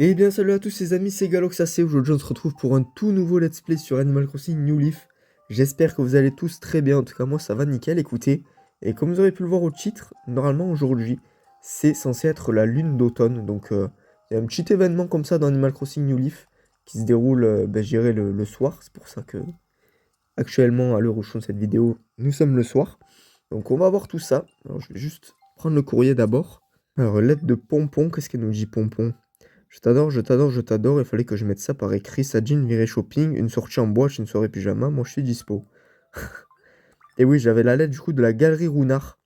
Et bien salut à tous les amis, c'est GaloxAC. Aujourd'hui on se retrouve pour un tout nouveau let's play sur Animal Crossing New Leaf. J'espère que vous allez tous très bien, en tout cas moi ça va nickel, écoutez. Et comme vous aurez pu le voir au titre, normalement aujourd'hui c'est censé être la lune d'automne. Donc il y a un petit événement comme ça dans Animal Crossing New Leaf qui se déroule, je dirais le soir. C'est pour ça que actuellement à l'heure où je tourne cette vidéo, nous sommes le soir. Donc on va voir tout ça. Alors je vais juste prendre le courrier d'abord. Alors lettre de Pompon, qu'est-ce qu'elle nous dit Pompon? Je t'adore, je t'adore, je t'adore. Il fallait que je mette ça par écrit. Sadine viré shopping, une sortie en boîte, une soirée pyjama. Moi, je suis dispo. Et oui, j'avais la lettre du coup de la galerie Rounard.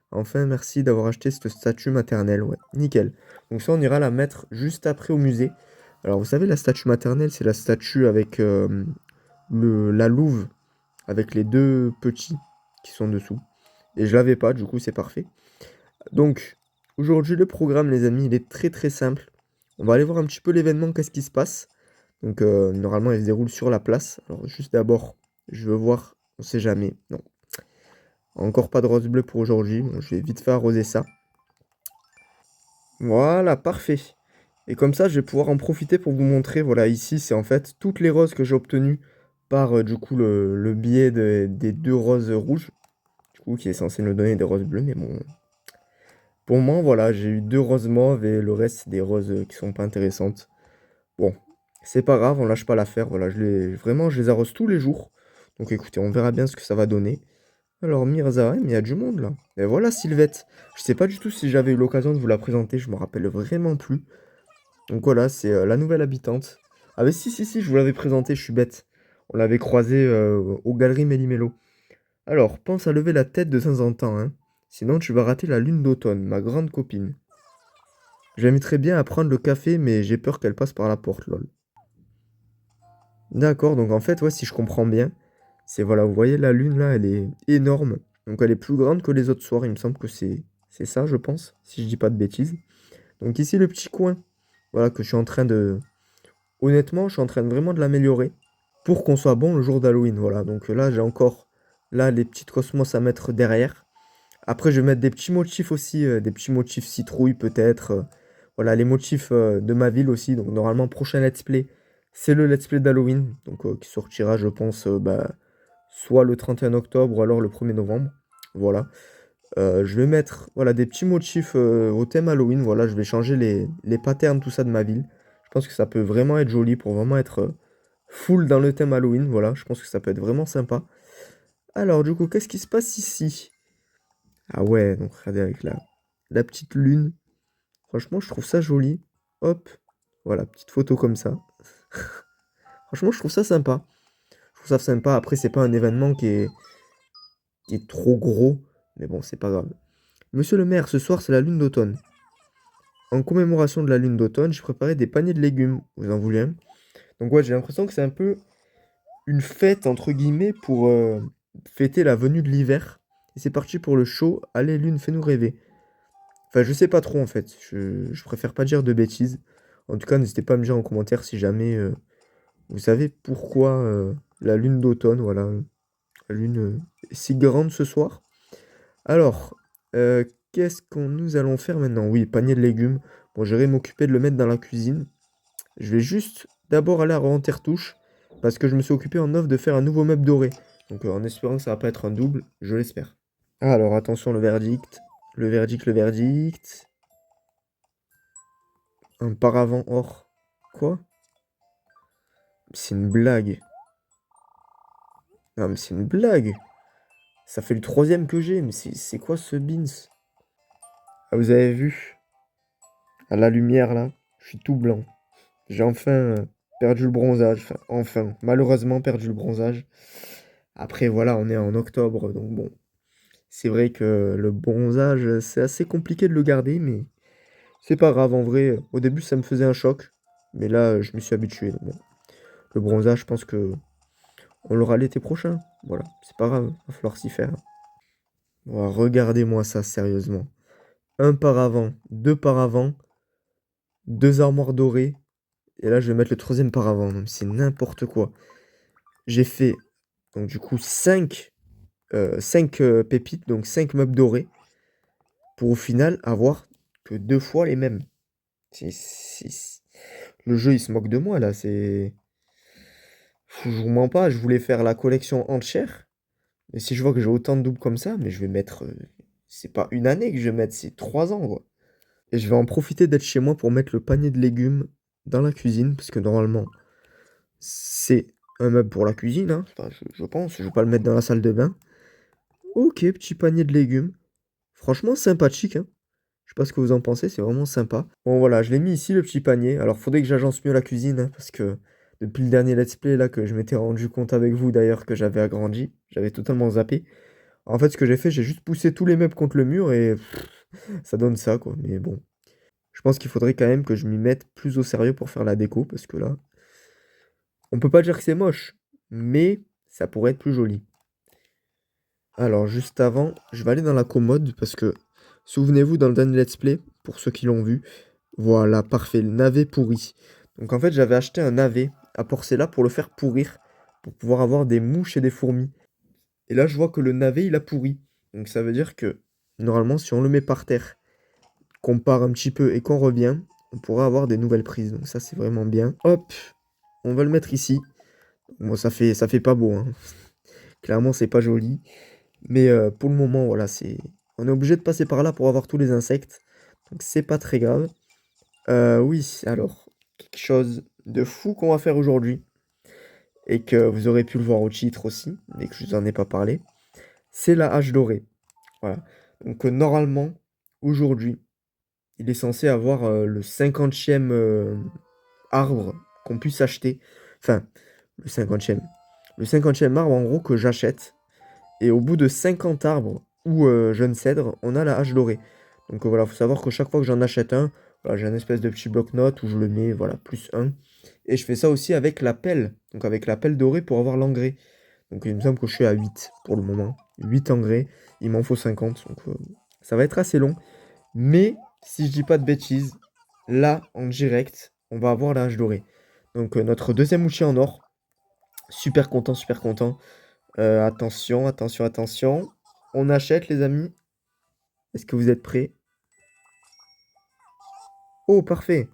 Enfin, merci d'avoir acheté cette statue maternelle. Ouais, nickel. Donc ça, on ira la mettre juste après au musée. Alors, vous savez, la statue maternelle, c'est la statue avec la louve, avec les deux petits qui sont dessous. Et je l'avais pas, du coup, c'est parfait. Donc, aujourd'hui, le programme, les amis, il est très très simple. On va aller voir un petit peu l'événement, qu'est-ce qui se passe. Donc, normalement, il se déroule sur la place. Alors, juste d'abord, je veux voir, on sait jamais. Non, encore pas de rose bleue pour aujourd'hui. Bon, je vais vite faire arroser ça. Voilà, parfait. Et comme ça, je vais pouvoir en profiter pour vous montrer. Voilà, ici, c'est en fait toutes les roses que j'ai obtenues par, du coup, le biais des deux roses rouges. Du coup, qui est censé nous donner des roses bleues. Mais bon, pour moi, voilà, j'ai eu deux roses mauves et le reste, c'est des roses qui sont pas intéressantes. Bon, c'est pas grave, on lâche pas l'affaire. Voilà, vraiment, je les arrose tous les jours. Donc écoutez, on verra bien ce que ça va donner. Alors Mirza, mais il y a du monde là. Et voilà Sylvette. Je sais pas du tout si j'avais eu l'occasion de vous la présenter, je me rappelle vraiment plus. Donc voilà, c'est la nouvelle habitante. Ah mais si, je vous l'avais présentée, je suis bête. On l'avait croisée aux Galeries Méli-Mélo. Alors, pense à lever la tête de temps en temps, hein. Sinon tu vas rater la lune d'automne, ma grande copine. J'inviterais bien à prendre le café, mais j'ai peur qu'elle passe par la porte, lol. D'accord, donc en fait, ouais, si je comprends bien, c'est voilà, vous voyez la lune là, elle est énorme. Donc elle est plus grande que les autres soirs, il me semble que c'est ça, je pense, si je dis pas de bêtises. Donc ici le petit coin, voilà que je suis en train de honnêtement, je suis en train de vraiment de l'améliorer pour qu'on soit bon le jour d'Halloween, voilà. Donc là, j'ai encore là les petites cosmos à mettre derrière. Après, je vais mettre des petits motifs aussi, des petits motifs citrouille peut-être. Voilà, les motifs de ma ville aussi. Donc normalement, prochain let's play, c'est le let's play d'Halloween. Donc qui sortira, je pense, soit le 31 octobre ou alors le 1er novembre. Voilà. Je vais mettre voilà, des petits motifs au thème Halloween. Voilà, je vais changer les patterns, tout ça de ma ville. Je pense que ça peut vraiment être joli pour vraiment être full dans le thème Halloween. Voilà, je pense que ça peut être vraiment sympa. Alors, du coup, qu'est-ce qui se passe ici? Ah ouais, donc regardez avec la petite lune. Franchement, je trouve ça joli. Hop, voilà, petite photo comme ça. Franchement, je trouve ça sympa. Je trouve ça sympa. Après, c'est pas un événement qui est trop gros. Mais bon, c'est pas grave. Monsieur le maire, ce soir, c'est la lune d'automne. En commémoration de la lune d'automne, j'ai préparé des paniers de légumes. Vous en voulez un? Donc ouais, j'ai l'impression que c'est un peu une fête, entre guillemets, pour fêter la venue de l'hiver. Et c'est parti pour le show. Allez, lune, fais-nous rêver. Enfin, je sais pas trop en fait. Je préfère pas dire de bêtises. En tout cas, n'hésitez pas à me dire en commentaire si jamais vous savez pourquoi la lune d'automne, voilà, la lune est si grande ce soir. Alors, qu'est-ce qu'on nous allons faire maintenant? Oui, panier de légumes. Bon, j'irai m'occuper de le mettre dans la cuisine. Je vais juste d'abord aller à Revente-Retouche parce que je me suis occupé en offre de faire un nouveau meuble doré. Donc, en espérant que ça va pas être un double, je l'espère. Alors, attention, le verdict. Le verdict, le verdict. Un paravent or. Quoi? C'est une blague. Non, mais c'est une blague. Ça fait le troisième que j'ai, mais c'est quoi ce beans? Ah, vous avez vu? À la lumière, là, je suis tout blanc. J'ai enfin perdu le bronzage. Enfin, malheureusement perdu le bronzage. Après, voilà, on est en octobre, donc bon. C'est vrai que le bronzage, c'est assez compliqué de le garder, mais c'est pas grave, en vrai. Au début, ça me faisait un choc, mais là, je me suis habitué. Donc bon. Le bronzage, je pense que on l'aura l'été prochain. Voilà, c'est pas grave, va falloir s'y faire. Oh, regardez-moi ça, sérieusement. Un paravent, deux paravents, deux armoires dorées. Et là, je vais mettre le troisième paravent. Non, mais c'est n'importe quoi. J'ai fait, donc du coup, 5 pépites, donc 5 meubles dorés, pour au final avoir que deux fois les mêmes. C'est- c'est- Le jeu, il se moque de moi, là, c'est... Je vous mens pas, je voulais faire la collection entière. Et si je vois que j'ai autant de doubles comme ça, mais je vais mettre... c'est pas une année que je vais mettre, c'est 3 ans, quoi. Et je vais en profiter d'être chez moi pour mettre le panier de légumes dans la cuisine, parce que normalement, c'est un meuble pour la cuisine, hein. Enfin, je pense, je vais pas le mettre dans la salle de bain. Ok, petit panier de légumes. Franchement, sympathique, hein. Je sais pas ce que vous en pensez, c'est vraiment sympa. Bon voilà, je l'ai mis ici, le petit panier. Alors, faudrait que j'agence mieux la cuisine, hein, parce que depuis le dernier let's play, là, que je m'étais rendu compte avec vous, d'ailleurs, que j'avais agrandi, j'avais totalement zappé. En fait, ce que j'ai fait, j'ai juste poussé tous les meubles contre le mur et ça donne ça, quoi. Mais bon, je pense qu'il faudrait quand même que je m'y mette plus au sérieux pour faire la déco, parce que là, on peut pas dire que c'est moche, mais ça pourrait être plus joli. Alors, juste avant, je vais aller dans la commode, parce que, souvenez-vous, dans le dernier let's play, pour ceux qui l'ont vu, voilà, parfait, le navet pourri. Donc en fait, j'avais acheté un navet à Porcella pour le faire pourrir, pour pouvoir avoir des mouches et des fourmis. Et là, je vois que le navet, il a pourri. Donc ça veut dire que, normalement, si on le met par terre, qu'on part un petit peu et qu'on revient, on pourra avoir des nouvelles prises. Donc ça, c'est vraiment bien. Hop, on va le mettre ici. Bon, ça fait pas beau, hein. Clairement, c'est pas joli. Mais pour le moment, voilà, c'est... On est obligé de passer par là pour avoir tous les insectes. Donc c'est pas très grave. Oui, alors, quelque chose de fou qu'on va faire aujourd'hui, et que vous aurez pu le voir au titre aussi, mais que je vous en ai pas parlé, c'est la hache dorée. Voilà. Donc normalement, aujourd'hui, il est censé avoir le 50e arbre qu'on puisse acheter. Enfin, le 50e. Le 50e arbre, en gros, que j'achète. Et au bout de 50 arbres ou jeunes cèdres, on a la hache dorée. Donc voilà, faut savoir que chaque fois que j'en achète un, voilà, j'ai un espèce de petit bloc-notes où je le mets, voilà, plus un. Et je fais ça aussi avec la pelle, donc avec la pelle dorée pour avoir l'engrais. Donc il me semble que je suis à 8 pour le moment. 8 engrais, il m'en faut 50, donc ça va être assez long. Mais si je dis pas de bêtises, là, en direct, on va avoir la hache dorée. Donc notre deuxième outil en or. Super content, super content. Attention, attention, attention. On achète, les amis. Est-ce que vous êtes prêts? Oh, parfait.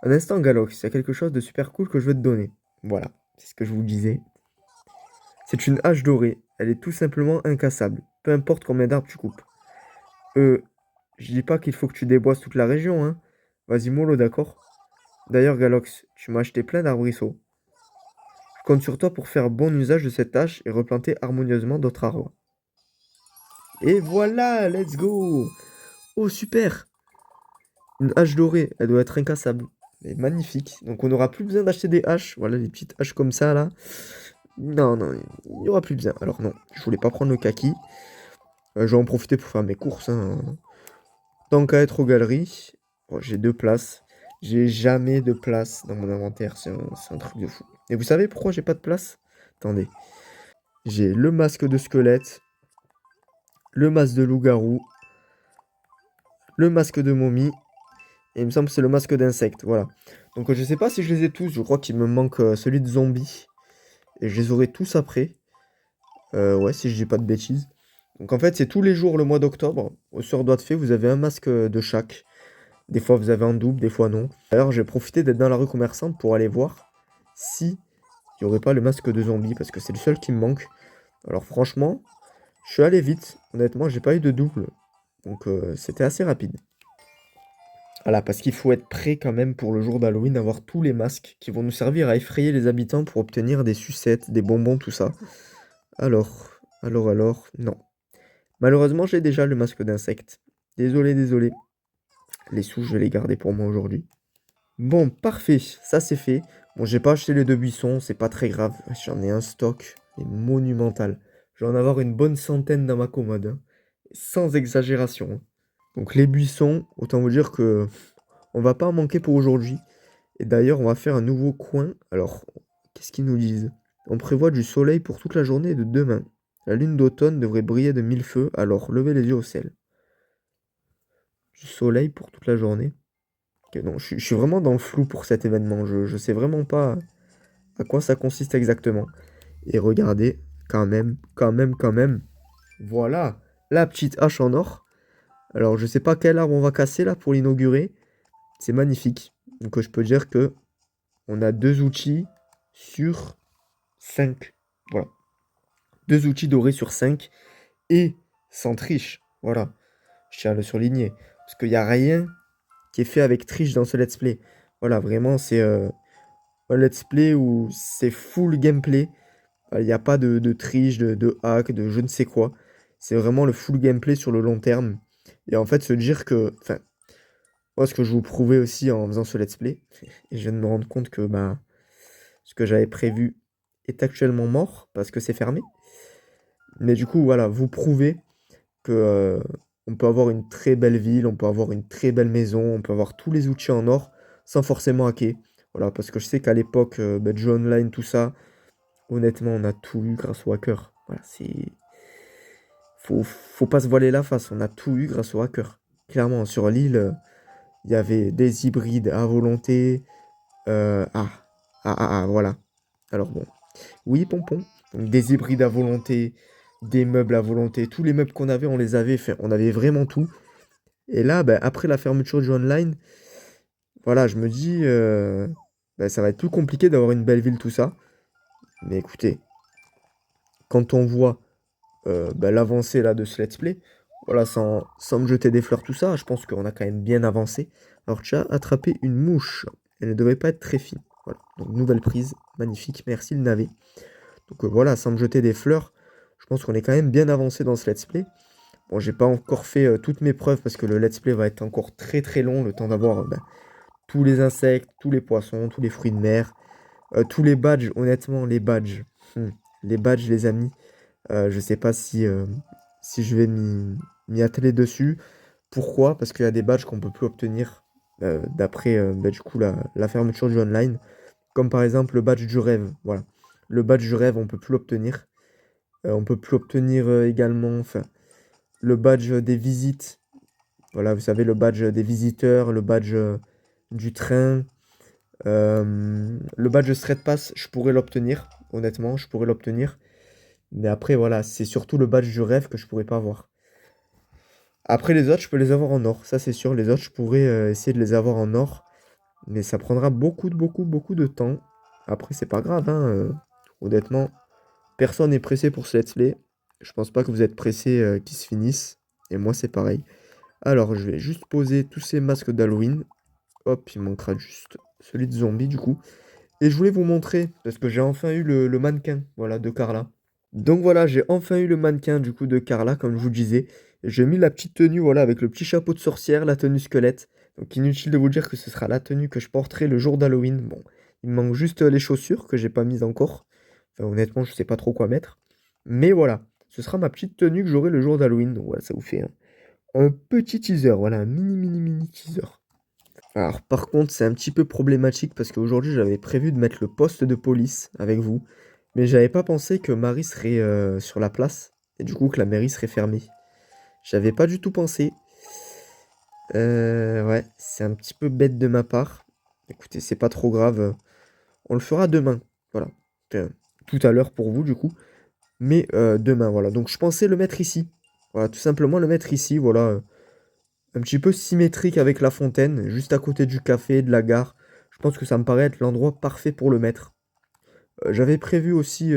Un instant, Galox, il y a quelque chose de super cool que je veux te donner. Voilà, c'est ce que je vous disais. C'est une hache dorée. Elle est tout simplement incassable. Peu importe combien d'arbres tu coupes. Je dis pas qu'il faut que tu déboises toute la région, hein. Vas-y, mollo, d'accord? D'ailleurs, Galox, tu m'as acheté plein d'arbrisseaux. Je compte sur toi pour faire bon usage de cette hache et replanter harmonieusement d'autres arbres. Et voilà, let's go! Oh, super! Une hache dorée, elle doit être incassable. Elle est magnifique. Donc on n'aura plus besoin d'acheter des haches. Voilà, les petites haches comme ça, là. Non, non, il n'y aura plus besoin. Alors non, je voulais pas prendre le kaki. Je vais en profiter pour faire mes courses, hein. Tant qu'à être aux galeries, bon, j'ai 2 places. J'ai jamais de place dans mon inventaire. C'est un truc de fou. Et vous savez pourquoi j'ai pas de place? Attendez. J'ai le masque de squelette, le masque de loup-garou, le masque de momie. Et il me semble que c'est le masque d'insecte, voilà. Donc je sais pas si je les ai tous, je crois qu'il me manque celui de zombie. Et je les aurai tous après. Ouais, si je dis pas de bêtises. Donc en fait, c'est tous les jours le mois d'octobre. Au sort doigt de fée, vous avez un masque de chaque. Des fois, vous avez un double, des fois non. D'ailleurs, j'ai profité d'être dans la rue commerçante pour aller voir si il n'y aurait pas le masque de zombie, parce que c'est le seul qui me manque. Alors franchement, je suis allé vite. Honnêtement, j'ai pas eu de double. Donc c'était assez rapide. Voilà, parce qu'il faut être prêt quand même pour le jour d'Halloween, avoir tous les masques qui vont nous servir à effrayer les habitants pour obtenir des sucettes, des bonbons, tout ça. Alors, non. Malheureusement, j'ai déjà le masque d'insecte. Désolé, désolé. Les sous, je vais les garder pour moi aujourd'hui. Bon, parfait, ça c'est fait. Bon, j'ai pas acheté les 2 buissons, c'est pas très grave. J'en ai un stock, il est monumental. Je vais en avoir une bonne centaine dans ma commode, hein. Sans exagération, hein. Donc les buissons, autant vous dire que on va pas en manquer pour aujourd'hui. Et d'ailleurs, on va faire un nouveau coin. Alors, qu'est-ce qu'ils nous disent? On prévoit du soleil pour toute la journée de demain. La lune d'automne devrait briller de 1000 feux, alors levez les yeux au ciel. Du soleil pour toute la journée. Ok, non, je suis vraiment dans le flou pour cet événement. Je sais vraiment pas à quoi ça consiste exactement. Et regardez, quand même. Voilà, la petite hache en or. Alors, je sais pas quel arbre on va casser là pour l'inaugurer. C'est magnifique. Donc je peux dire que on a 2 outils sur 5. Voilà. 2 outils dorés sur 5 et sans triche. Voilà. Je tiens à le surligner. Parce qu'il n'y a rien qui est fait avec triche dans ce let's play. Voilà, vraiment, c'est un let's play où c'est full gameplay. Il n'y a pas de triche, de hack, de je ne sais quoi. C'est vraiment le full gameplay sur le long terme. Et en fait, se dire que... Enfin, moi, ce que je vous prouvais aussi en faisant ce let's play, et je viens de me rendre compte que ce que j'avais prévu est actuellement mort parce que c'est fermé. Mais du coup, voilà, vous prouvez que on peut avoir une très belle ville, on peut avoir une très belle maison, on peut avoir tous les outils en or sans forcément hacker. Voilà, parce que je sais qu'à l'époque, jeu online, tout ça, honnêtement, on a tout eu grâce au hacker. Voilà, c'est... Faut pas se voiler la face, on a tout eu grâce au hacker. Clairement, sur l'île, il y avait des hybrides à volonté. Voilà. Alors bon. Oui, pompon. Donc des hybrides à volonté, des meubles à volonté. Tous les meubles qu'on avait, on les avait fait. On avait vraiment tout. Et là, après la fermeture du online, voilà, je me dis, ça va être plus compliqué d'avoir une belle ville, tout ça. Mais écoutez, quand on voit l'avancée là de ce let's play, voilà, sans me jeter des fleurs, tout ça, je pense qu'on a quand même bien avancé. Alors tu as attrapé une mouche. Elle ne devait pas être très fine. Voilà, donc nouvelle prise, magnifique, merci le navet. Donc voilà, sans me jeter des fleurs, je pense qu'on est quand même bien avancé dans ce let's play. Bon, j'ai pas encore fait toutes mes preuves parce que le let's play va être encore très très long, le temps d'avoir tous les insectes, tous les poissons, tous les fruits de mer, tous les badges, honnêtement, les badges. Les badges, les amis, je sais pas si je vais m'y atteler dessus. Pourquoi? Parce qu'il y a des badges qu'on peut plus obtenir d'après du coup la fermeture du online. Comme par exemple le badge du rêve. Voilà. Le badge du rêve, on peut plus l'obtenir. On peut plus obtenir également enfin, le badge des visites. Voilà, vous savez, le badge des visiteurs, le badge du train. Le badge Street Pass, je pourrais l'obtenir. Honnêtement, je pourrais l'obtenir. Mais après, voilà, c'est surtout le badge du rêve que je pourrais pas avoir. Après, les autres, je peux les avoir en or. Ça, c'est sûr. Les autres, je pourrais essayer de les avoir en or. Mais ça prendra beaucoup de temps. Après, c'est pas grave, hein. Honnêtement, personne n'est pressé pour ce let's play. Je pense pas que vous êtes pressé qu'il se finisse. Et moi, c'est pareil. Alors, je vais juste poser tous ces masques d'Halloween. Hop, il manquera juste celui de zombie, du coup. Et je voulais vous montrer, parce que j'ai enfin eu le mannequin, voilà, de Carla. Donc voilà, j'ai enfin eu le mannequin, du coup, de Carla, comme je vous disais. J'ai mis la petite tenue, voilà, avec le petit chapeau de sorcière, la tenue squelette. Donc inutile de vous dire que ce sera la tenue que je porterai le jour d'Halloween. Bon, il me manque juste les chaussures que j'ai pas mises encore. Enfin, honnêtement, je sais pas trop quoi mettre. Mais voilà, ce sera ma petite tenue que j'aurai le jour d'Halloween. Donc voilà, ça vous fait un petit teaser, voilà, un mini teaser. Alors par contre, c'est un petit peu problématique parce qu'aujourd'hui, j'avais prévu de mettre le poste de police avec vous. Mais j'avais pas pensé que Marie serait sur la place. Et du coup, que la mairie serait fermée. J'avais pas du tout pensé. Ouais, c'est un petit peu bête de ma part. Écoutez, c'est pas trop grave. On le fera demain. Voilà. Enfin, tout à l'heure pour vous, du coup. Mais demain, voilà. Donc je pensais le mettre ici. Voilà, tout simplement le mettre ici. Voilà. Un petit peu symétrique avec la fontaine, juste à côté du café, de la gare. Je pense que ça me paraît être l'endroit parfait pour le mettre. J'avais prévu aussi,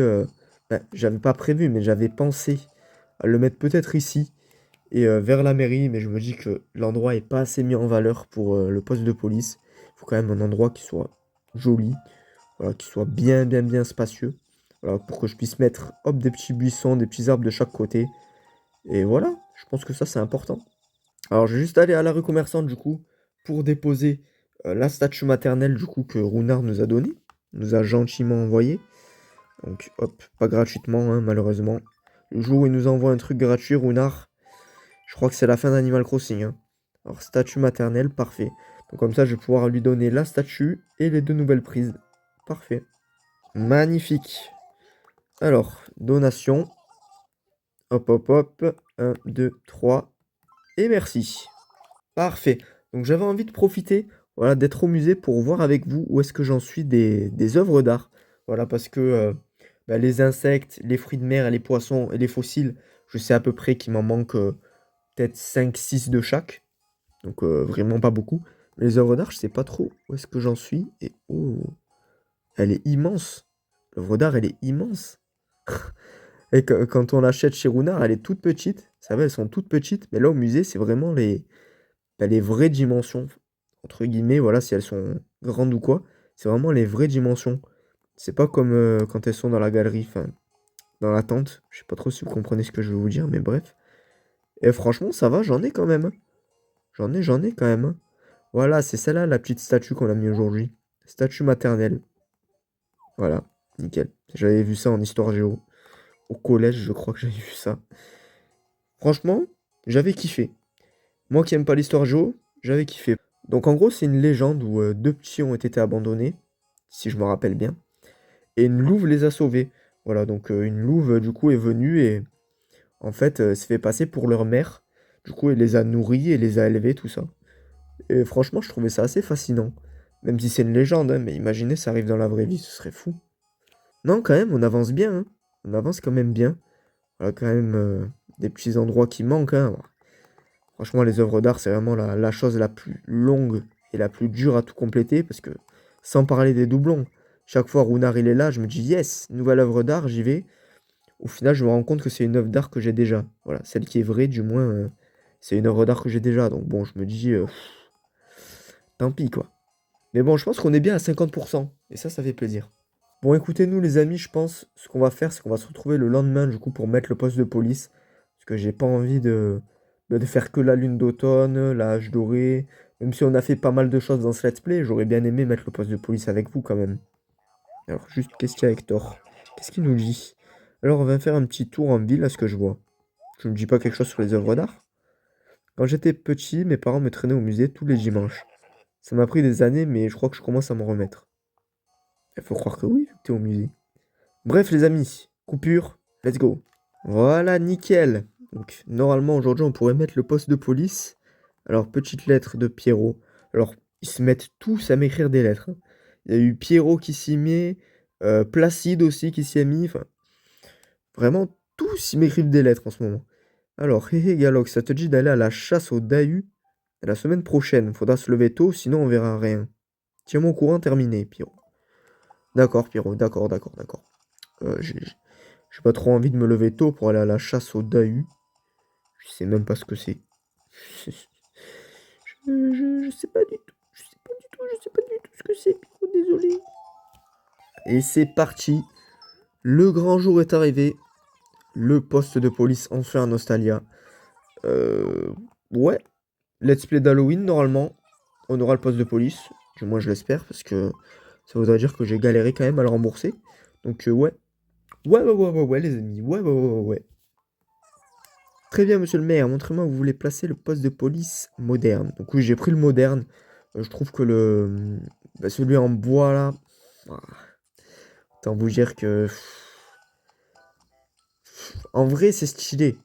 j'avais pas prévu, mais j'avais pensé à le mettre peut-être ici et vers la mairie, mais je me dis que l'endroit est pas assez mis en valeur pour le poste de police. Il faut quand même un endroit qui soit joli, voilà, qui soit bien spacieux, voilà, pour que je puisse mettre, hop, des petits buissons, des petits arbres de chaque côté. Et voilà, je pense que ça c'est important. Alors, je vais juste aller à la rue commerçante, du coup, pour déposer la statue maternelle, du coup, que Runard nous a donnée, nous a gentiment envoyé. Donc, hop, pas gratuitement, hein, malheureusement. Le jour où il nous envoie un truc gratuit, Runard, je crois que c'est la fin d'Animal Crossing, hein. Alors, statue maternelle, parfait. Donc, comme ça, je vais pouvoir lui donner la statue et les 2 nouvelles prises. Parfait. Magnifique. Alors, donation. Hop. 1, 2, 3. Et merci. Parfait. Donc j'avais envie de profiter, voilà, d'être au musée pour voir avec vous où est-ce que j'en suis des œuvres d'art. Voilà, parce que les insectes, les fruits de mer, et les poissons et les fossiles, je sais à peu près qu'il m'en manque peut-être 5, 6 de chaque. Donc vraiment pas beaucoup. Les œuvres d'art, je sais pas trop où est-ce que j'en suis. Et oh, elle est immense. L'œuvre d'art, elle est immense. Et quand on l'achète chez Runard, elle est toute petite. Ça va, elles sont toutes petites. Mais là, au musée, c'est vraiment les vraies dimensions. Entre guillemets, voilà, si elles sont grandes ou quoi. C'est vraiment les vraies dimensions. C'est pas comme quand elles sont dans la galerie, enfin, dans la tente. Je sais pas trop si vous comprenez ce que je veux vous dire, mais bref. Et franchement, ça va, j'en ai quand même, hein. J'en ai quand même, hein. Voilà, c'est celle-là, la petite statue qu'on a mis aujourd'hui. Statue maternelle. Voilà, nickel. J'avais vu ça en histoire géo. Au collège, je crois que j'avais vu ça. Franchement, j'avais kiffé. Moi qui aime pas l'histoire géo, j'avais kiffé. Donc en gros, c'est une légende où deux petits ont été abandonnés, si je me rappelle bien. Et une louve les a sauvés. Voilà, donc une louve, du coup, est venue et en fait, s'est fait passer pour leur mère. Du coup, elle les a nourris et les a élevés, tout ça. Et franchement, je trouvais ça assez fascinant. Même si c'est une légende, hein, mais imaginez, ça arrive dans la vraie vie, ce serait fou. Non, quand même, on avance bien, hein. On avance quand même bien. Voilà, quand même des petits endroits qui manquent, hein. Franchement, les œuvres d'art, c'est vraiment la chose la plus longue et la plus dure à tout compléter, parce que, sans parler des doublons, chaque fois Runard il est là, je me dis, yes, nouvelle œuvre d'art, j'y vais. Au final, je me rends compte que c'est une œuvre d'art que j'ai déjà. Voilà, celle qui est vraie, du moins, c'est une œuvre d'art que j'ai déjà. Donc bon, je me dis, tant pis, quoi. Mais bon, je pense qu'on est bien à 50%. Et ça fait plaisir. Bon, écoutez, nous, les amis, je pense, ce qu'on va faire, c'est qu'on va se retrouver le lendemain, du coup, pour mettre le poste de police. Parce que j'ai pas envie de faire que la lune d'automne, la hache dorée. Même si on a fait pas mal de choses dans ce let's play, j'aurais bien aimé mettre le poste de police avec vous, quand même. Alors, juste, qu'est-ce qu'il y a, Hector? Qu'est-ce qu'il nous dit? Alors, on va faire un petit tour en ville, à ce que je vois. Je ne dis pas quelque chose sur les œuvres d'art. Quand j'étais petit, mes parents me traînaient au musée tous les dimanches. Ça m'a pris des années, mais je crois que je commence à m'en remettre. Il faut croire que oui, vu que t'es au musée. Bref, les amis, coupure, let's go. Voilà, nickel. Donc, normalement, aujourd'hui, on pourrait mettre le poste de police. Alors, petite lettre de Pierrot. Alors, ils se mettent tous à m'écrire des lettres, hein. Il y a eu Pierrot qui s'y met, Placide aussi qui s'y est mis. Enfin, vraiment, tous ils m'écrivent des lettres en ce moment. Alors, hé hé, Galox, ça te dit d'aller à la chasse au Dahu la semaine prochaine? Faudra se lever tôt, sinon on verra rien. Tiens-moi au courant, terminé, Pierrot. D'accord, Pierrot, d'accord, d'accord, d'accord. J'ai pas trop envie de me lever tôt pour aller à la chasse au Dahu. Je sais même pas ce que c'est. Je, je sais pas du tout. Je sais pas du tout. Je sais pas du tout ce que c'est, Pierrot, désolé. Et c'est parti. Le grand jour est arrivé. Le poste de police enfin en Australia. Euh, ouais. Let's play d'Halloween, normalement. On aura le poste de police. Du moins, je l'espère. Parce que ça voudrait dire que j'ai galéré quand même à le rembourser. Donc, ouais. Ouais, les amis. Ouais. Très bien, monsieur le maire. Montrez-moi où vous voulez placer le poste de police moderne. Donc, oui, j'ai pris le moderne. Je trouve que celui en bois, là. ah, Autant vous dire que. En vrai, c'est stylé.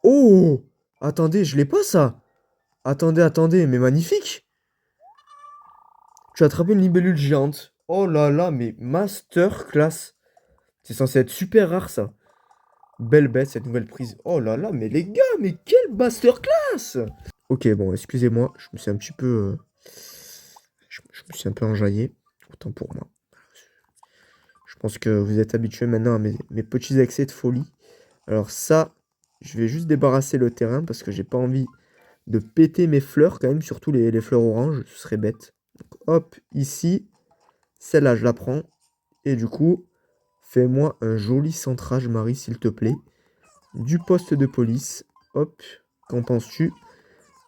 Oh! Attendez, je l'ai pas, ça! Attendez, mais magnifique! Tu as attrapé une libellule géante. Oh là là, mais masterclass. C'est censé être super rare, ça. Belle bête, cette nouvelle prise. Oh là là, mais les gars, mais quelle masterclass! Ok, bon, excusez-moi, je me suis un petit peu... je me suis un peu enjaillé. Autant pour moi. Je pense que vous êtes habitués maintenant à mes petits excès de folie. Alors ça, je vais juste débarrasser le terrain parce que j'ai pas envie de péter mes fleurs quand même, surtout les fleurs oranges, ce serait bête. Donc, hop, ici, celle-là, je la prends. Et du coup, fais-moi un joli centrage, Marie, s'il te plaît. Du poste de police. Hop, qu'en penses-tu?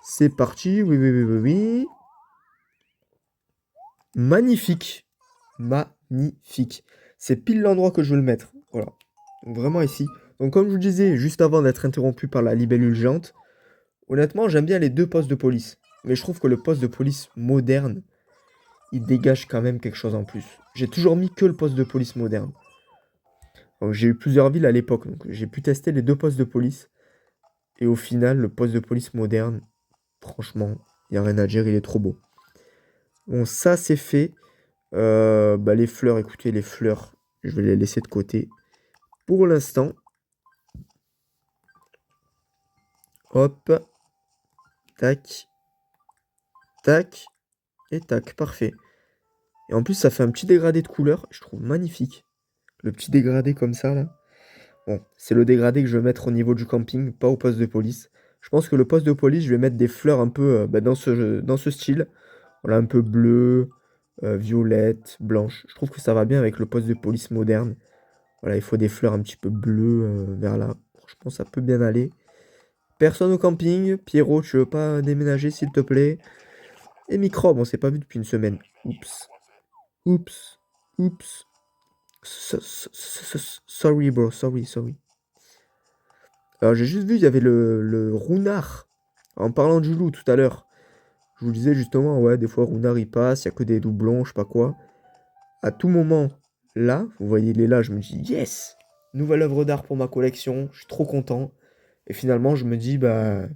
C'est parti, oui. Magnifique. Magnifique. C'est pile l'endroit que je veux le mettre. Voilà. Donc vraiment ici. Donc comme je vous disais, juste avant d'être interrompu par la libellule géante, honnêtement, j'aime bien les deux postes de police. Mais je trouve que le poste de police moderne, il dégage quand même quelque chose en plus. J'ai toujours mis que le poste de police moderne. Donc, j'ai eu plusieurs villes à l'époque, donc j'ai pu tester les deux postes de police. Et au final, le poste de police moderne, franchement, il n'y a rien à dire, il est trop beau. Bon, ça c'est fait. Bah, les fleurs, écoutez, les fleurs, je vais les laisser de côté. Pour l'instant, hop, tac. Tac. Et tac, parfait. Et en plus, ça fait un petit dégradé de couleur. Je trouve magnifique. Le petit dégradé comme ça, là. Bon, c'est le dégradé que je vais mettre au niveau du camping, pas au poste de police. Je pense que le poste de police, je vais mettre des fleurs un peu dans ce style. Voilà, un peu bleu, violette, blanche. Je trouve que ça va bien avec le poste de police moderne. Voilà, il faut des fleurs un petit peu bleues vers là. Franchement, ça peut bien aller. Personne au camping. Pierrot, tu veux pas déménager, s'il te plaît? Et microbes, on s'est pas vu depuis une semaine. Oups. Oups. Oups. Sorry, bro. Sorry, sorry. Alors, j'ai juste vu, il y avait le Runard. En parlant du loup tout à l'heure. Je vous disais justement, ouais, des fois, Runard, il passe, il n'y a que des doublons, je sais pas quoi. À tout moment, là, vous voyez, il est là, je me dis, yes! Nouvelle œuvre d'art pour ma collection, je suis trop content. Et finalement, je me dis, bah,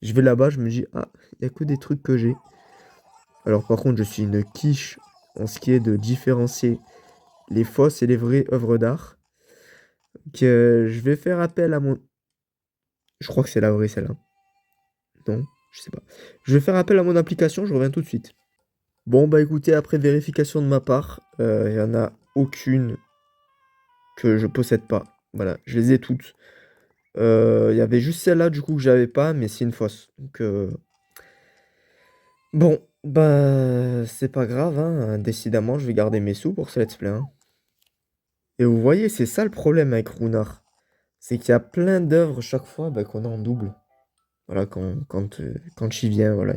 je vais là-bas, je me dis, ah, il n'y a que des trucs que j'ai. Alors, par contre, je suis une quiche en ce qui est de différencier les fausses et les vraies œuvres d'art. Que je vais faire appel à mon. Je crois que c'est la vraie, celle-là. Non, je sais pas. Je vais faire appel à mon application, je reviens tout de suite. Bon, bah écoutez, après vérification de ma part, il y en a aucune que je possède pas. Voilà, je les ai toutes. Il y avait juste celle-là, du coup, que j'avais pas, mais c'est une fausse. Donc, bon, bah, c'est pas grave, hein. Décidément, je vais garder mes sous pour ce let's play, hein. Et vous voyez, c'est ça le problème avec Runard. C'est qu'il y a plein d'œuvres chaque fois bah, qu'on a en double. Voilà, quand j'y viens, voilà.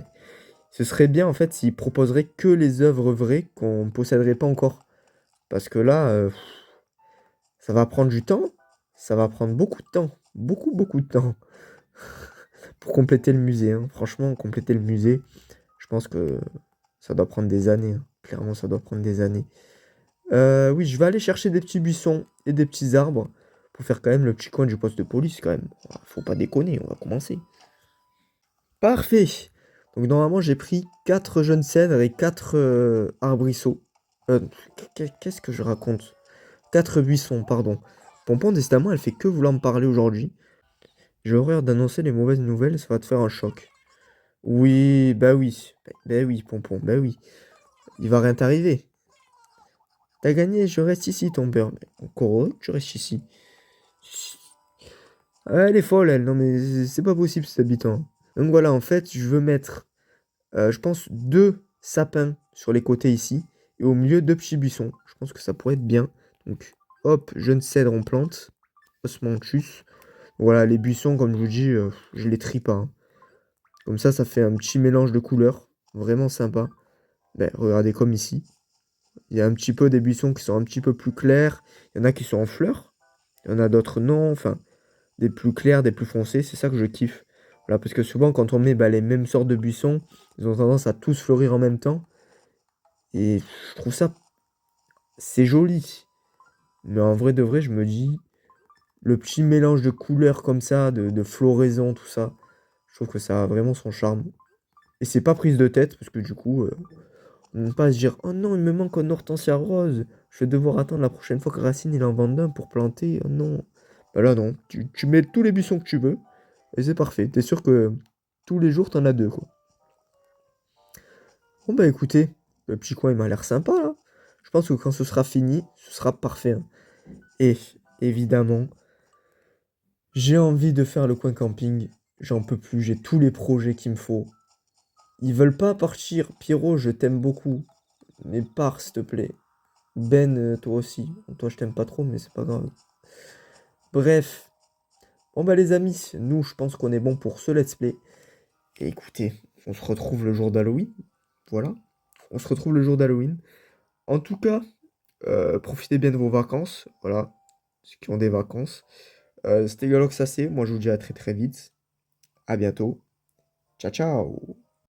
Ce serait bien, en fait, s'ils proposeraient que les œuvres vraies qu'on ne posséderait pas encore. Parce que là, ça va prendre du temps. Ça va prendre beaucoup de temps. Beaucoup, beaucoup de temps. Pour compléter le musée, hein. Franchement, compléter le musée, je pense que ça doit prendre des années, hein. Clairement, ça doit prendre des années. Oui, je vais aller chercher des petits buissons et des petits arbres pour faire quand même le petit coin du poste de police, quand même. Faut pas déconner, on va commencer. Parfait. Donc normalement, j'ai pris 4 jeunes cèdres et 4 arbrisseaux. Qu'est-ce que je raconte? 4 buissons, pardon. Pompon, décidément, elle fait que vouloir me parler aujourd'hui. J'ai horreur d'annoncer les mauvaises nouvelles, ça va te faire un choc. Oui, bah oui. Bah oui, Pompon, bah oui. Il va rien t'arriver. T'as gagné, je reste ici, ton beurre. Mais encore heureux que tu restes ici. Ah, elle est folle, elle. Non, mais c'est pas possible, cet habitant. Donc voilà, en fait, je veux mettre, je pense, 2 sapins sur les côtés ici. Et au milieu, 2 petits buissons. Je pense que ça pourrait être bien. Donc, hop, jeune cèdre, on plante. Osmanthus. Voilà, les buissons, comme je vous dis, je les trie pas, hein. Comme ça fait un petit mélange de couleurs. Vraiment sympa. Ben, regardez comme ici. Il y a un petit peu des buissons qui sont un petit peu plus clairs. Il y en a qui sont en fleurs. Il y en a d'autres non. Enfin, des plus clairs, des plus foncés. C'est ça que je kiffe. Voilà, parce que souvent, quand on met les mêmes sortes de buissons, ils ont tendance à tous fleurir en même temps. Et je trouve ça, c'est joli. Mais en vrai de vrai, je me dis, le petit mélange de couleurs comme ça, de floraison, tout ça, je trouve que ça a vraiment son charme. Et c'est pas prise de tête, parce que du coup, on va pas se dire, oh non, il me manque un hortensia rose. Je vais devoir attendre la prochaine fois que Racine il en vende un pour planter. Oh non. Bah là, non. Tu mets tous les buissons que tu veux. Et c'est parfait. T'es sûr que tous les jours, t'en as deux, quoi. Bon, bah écoutez, le petit coin, il m'a l'air sympa, là. Je pense que quand ce sera fini, ce sera parfait, hein. Et, évidemment, j'ai envie de faire le coin camping. J'en peux plus. J'ai tous les projets qu'il me faut. Ils veulent pas partir. Pierrot, je t'aime beaucoup. Mais pars, s'il te plaît. Ben, toi aussi. Toi, je t'aime pas trop, mais c'est pas grave. Bref. Bon, bah, les amis, nous, je pense qu'on est bon pour ce let's play. Et écoutez, on se retrouve le jour d'Halloween. Voilà. On se retrouve le jour d'Halloween. En tout cas, profitez bien de vos vacances. Voilà. Ceux qui ont des vacances. C'était Galoxacé. Moi, je vous dis à très très vite. À bientôt. Ciao, ciao.